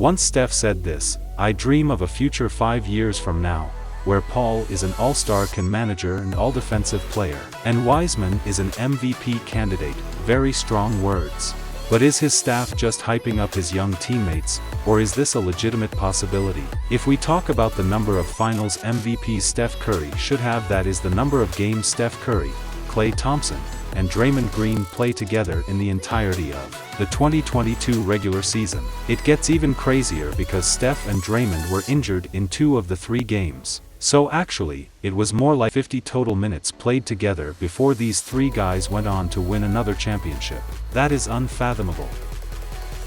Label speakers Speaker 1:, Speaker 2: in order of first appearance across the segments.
Speaker 1: Once Steph said this, "I dream of a future 5 years from now, where Paul is an all-star manager and all-defensive player, and Wiseman is an MVP candidate." Very strong words. But is his staff just hyping up his young teammates, or is this a legitimate possibility? If we talk about the number of finals MVPs Steph Curry should have, that is the number of games Steph Curry, Klay Thompson, and Draymond Green play together in the entirety of the 2022 regular season. It gets even crazier because Steph and Draymond were injured in 2 of the 3 games. So actually, it was more like 50 total minutes played together before these 3 guys went on to win another championship. That is unfathomable.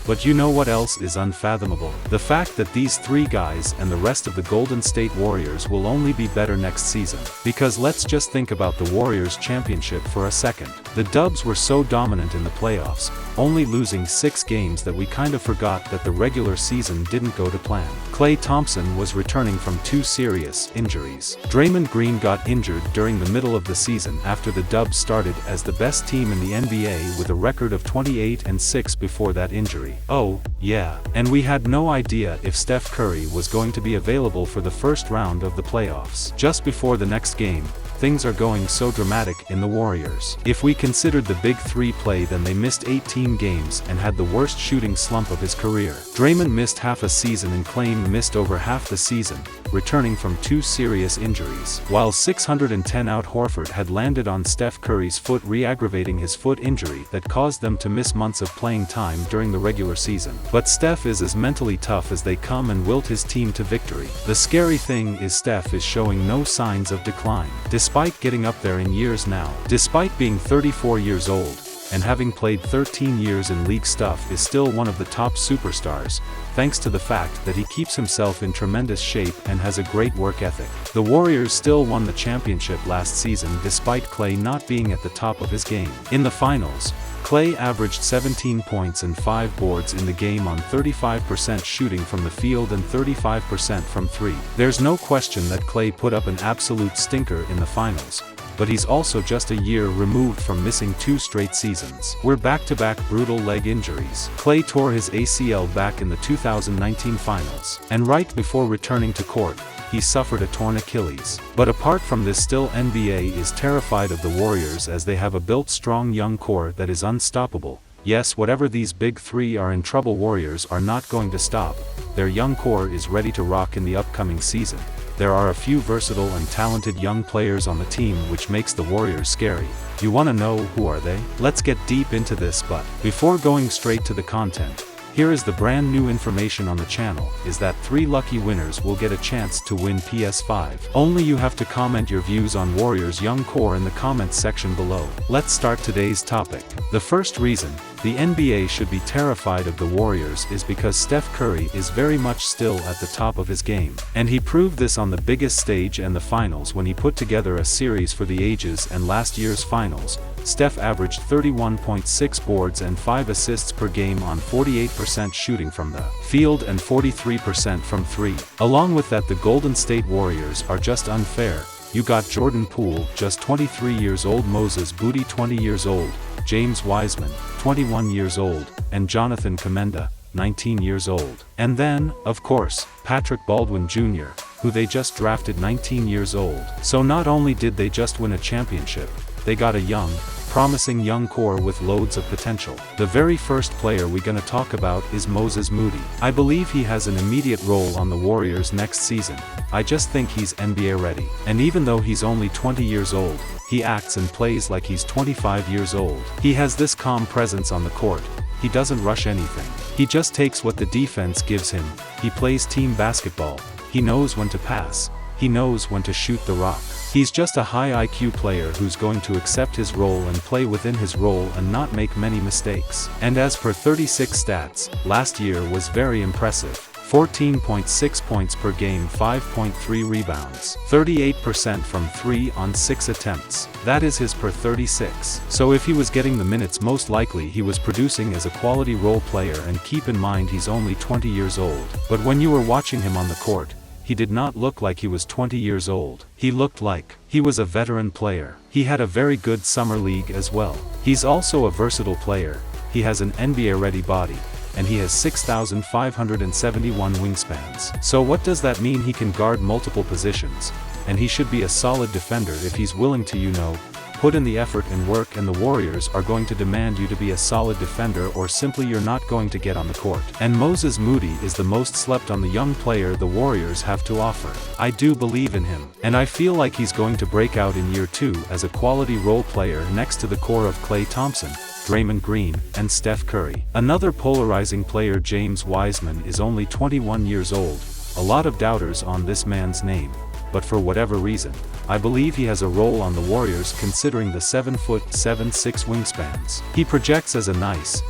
Speaker 1: But you know what else is unfathomable? The fact that these 3 guys and the rest of the Golden State Warriors will only be better next season. Because let's just think about the Warriors championship for a second. The Dubs were so dominant in the playoffs, only losing 6 games, that we kind of forgot that the regular season didn't go to plan. Klay Thompson was returning from 2 serious injuries. Draymond Green got injured during the middle of the season after the Dubs started as the best team in the NBA with a record of 28-6 before that injury. Oh, yeah, and we had no idea if Steph Curry was going to be available for the first round of the playoffs. Just before the next game, things are going so dramatic in the Warriors. If we considered the Big 3 play, then they missed 18 games and had the worst shooting slump of his career. Draymond missed half a season and Klay missed over half the season, returning from 2 serious injuries. While 610 out, Horford had landed on Steph Curry's foot, re-aggravating his foot injury that caused them to miss months of playing time during the regular season. But Steph is as mentally tough as they come and willed his team to victory. The scary thing is Steph is showing no signs of decline. Despite getting up there in years now, despite being 34 years old, and having played 13 years in league, Steph is still one of the top superstars, thanks to the fact that he keeps himself in tremendous shape and has a great work ethic. The Warriors still won the championship last season despite Klay not being at the top of his game. In the finals, Klay averaged 17 points and 5 boards in the game on 35% shooting from the field and 35% from 3. There's no question that Klay put up an absolute stinker in the finals, but he's also just a year removed from missing 2 straight seasons. We're back-to-back brutal leg injuries. Klay tore his ACL back in the 2019 finals, and right before returning to court, he suffered a torn Achilles. But apart from this, still NBA is terrified of the Warriors as they have a built strong young core that is unstoppable. Yes, whatever these Big 3 are in trouble, Warriors are not going to stop. Their young core is ready to rock in the upcoming season. There are a few versatile and talented young players on the team, which makes the Warriors scary. You wanna know who are they? Let's get deep into this, but before going straight to the content, here is the brand new information on the channel, is that 3 lucky winners will get a chance to win PS5. Only you have to comment your views on Warriors young core in the comments section below. Let's start today's topic. The first reason the NBA should be terrified of the Warriors is because Steph Curry is very much still at the top of his game. And he proved this on the biggest stage and the finals when he put together a series for the ages, and last year's finals, Steph averaged 31.6 boards and 5 assists per game on 48% shooting from the field and 43% from 3. Along with that, the Golden State Warriors are just unfair. You got Jordan Poole, just 23 years old, Moses Moody, 20 years old, James Wiseman, 21 years old, and Jonathan Kuminga, 19 years old. And then, of course, Patrick Baldwin Jr., who they just drafted, 19 years old. So not only did they just win a championship, they got a young, promising young core with loads of potential. The very first player we're gonna talk about is Moses Moody. I believe he has an immediate role on the Warriors next season. I just think he's NBA ready. And even though he's only 20 years old, he acts and plays like he's 25 years old. He has this calm presence on the court. He doesn't rush anything. He just takes what the defense gives him. He plays team basketball. He knows when to pass. He knows when to shoot the rock. He's just a high IQ player who's going to accept his role and play within his role and not make many mistakes. And as per 36 stats, last year was very impressive. 14.6 points per game, 5.3 rebounds, 38% from 3 on 6 attempts. That is his per 36. So if he was getting the minutes, most likely he was producing as a quality role player, and keep in mind he's only 20 years old. But when you were watching him on the court, he did not look like he was 20 years old. He looked like he was a veteran player. He had a very good summer league as well. He's also a versatile player. He has an NBA-ready body. and he has 6,571 wingspans. So what does that mean? He can guard multiple positions, and he should be a solid defender if he's willing to, put in the effort and work, and the Warriors are going to demand you to be a solid defender, or simply you're not going to get on the court. And Moses Moody is the most slept on the young player the Warriors have to offer. I do believe in him, and I feel like he's going to break out in year 2 as a quality role player next to the core of Klay Thompson, Draymond Green, and Steph Curry. Another polarizing player, James Wiseman, is only 21 years old. A lot of doubters on this man's name, but for whatever reason, I believe he has a role on the Warriors considering the 7'7" wingspans. He projects as a nice,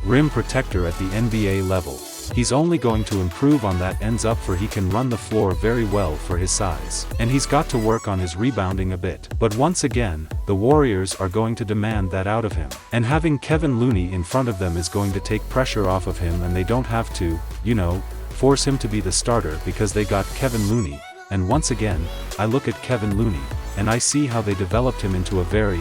Speaker 1: rim protector at the NBA level. He's only going to improve on that. Ends up for he can run the floor very well for his size. And he's got to work on his rebounding a bit. But once again, the Warriors are going to demand that out of him. And having Kevin Looney in front of them is going to take pressure off of him, and they don't have to, force him to be the starter because they got Kevin Looney. And once again, I look at Kevin Looney, and I see how they developed him into a very,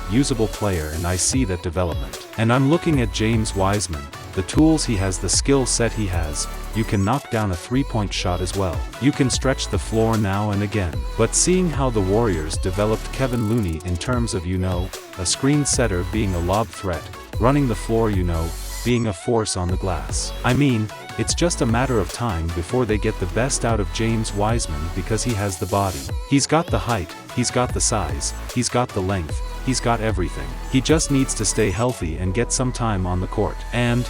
Speaker 1: usable player, and I see that development. And I'm looking at James Wiseman, the tools he has, the skill set he has. You can knock down a three-point shot as well. You can stretch the floor now and again. But seeing how the Warriors developed Kevin Looney in terms of, a screen setter, being a lob threat, running the floor, being a force on the glass. I mean, it's just a matter of time before they get the best out of James Wiseman, because he has the body. He's got the height, he's got the size, he's got the length, he's got everything. He just needs to stay healthy and get some time on the court. And,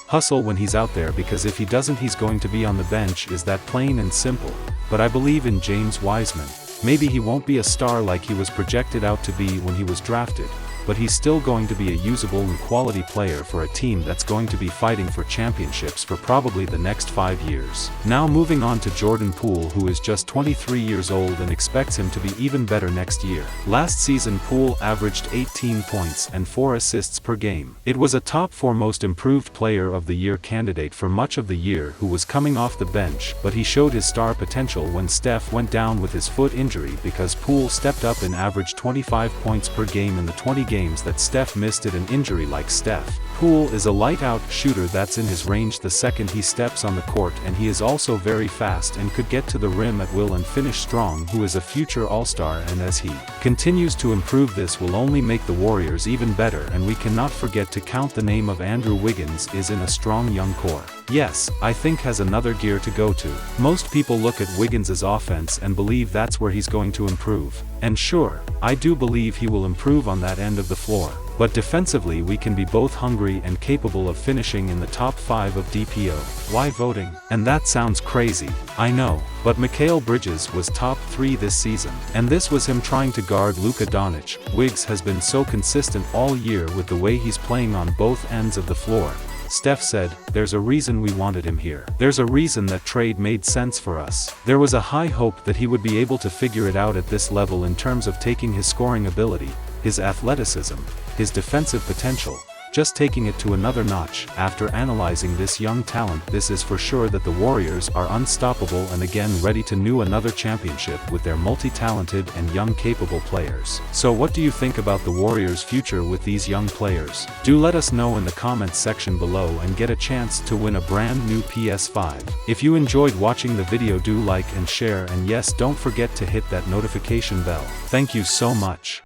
Speaker 1: hustle when he's out there, because if he doesn't, he's going to be on the bench. Is that plain and simple? But I believe in James Wiseman. Maybe he won't be a star like he was projected out to be when he was drafted, but he's still going to be a usable and quality player for a team that's going to be fighting for championships for probably the next 5 years. Now moving on to Jordan Poole, who is just 23 years old and expects him to be even better next year. Last season, Poole averaged 18 points and 4 assists per game. It was a top 4 most improved player of the year candidate for much of the year, who was coming off the bench, but he showed his star potential when Steph went down with his foot injury, because Poole stepped up and averaged 25 points per game in the 20 games that Steph missed it an injury. Like Steph, Poole is a light-out shooter that's in his range the second he steps on the court, and he is also very fast and could get to the rim at will and finish strong, who is a future all-star, and as he continues to improve, this will only make the Warriors even better. And we cannot forget to count the name of Andrew Wiggins is in a strong young core. Yes, I think has another gear to go to. Most people look at Wiggins' offense and believe that's where he's going to improve. And sure, I do believe he will improve on that end of the floor. But defensively, we can be both hungry and capable of finishing in the top 5 of DPO. Why voting? And that sounds crazy, I know, but Mikal Bridges was top 3 this season. And this was him trying to guard Luka Doncic. Wiggs has been so consistent all year with the way he's playing on both ends of the floor. Steph said, "There's a reason we wanted him here. There's a reason that trade made sense for us." There was a high hope that he would be able to figure it out at this level in terms of taking his scoring ability, his athleticism, his defensive potential, just taking it to another notch. After analyzing this young talent, this is for sure that the Warriors are unstoppable and again ready to new another championship with their multi-talented and young capable players. So what do you think about the Warriors' future with these young players? Do let us know in the comments section below and get a chance to win a brand new PS5. If you enjoyed watching the video, do like and share, and yes, don't forget to hit that notification bell. Thank you so much.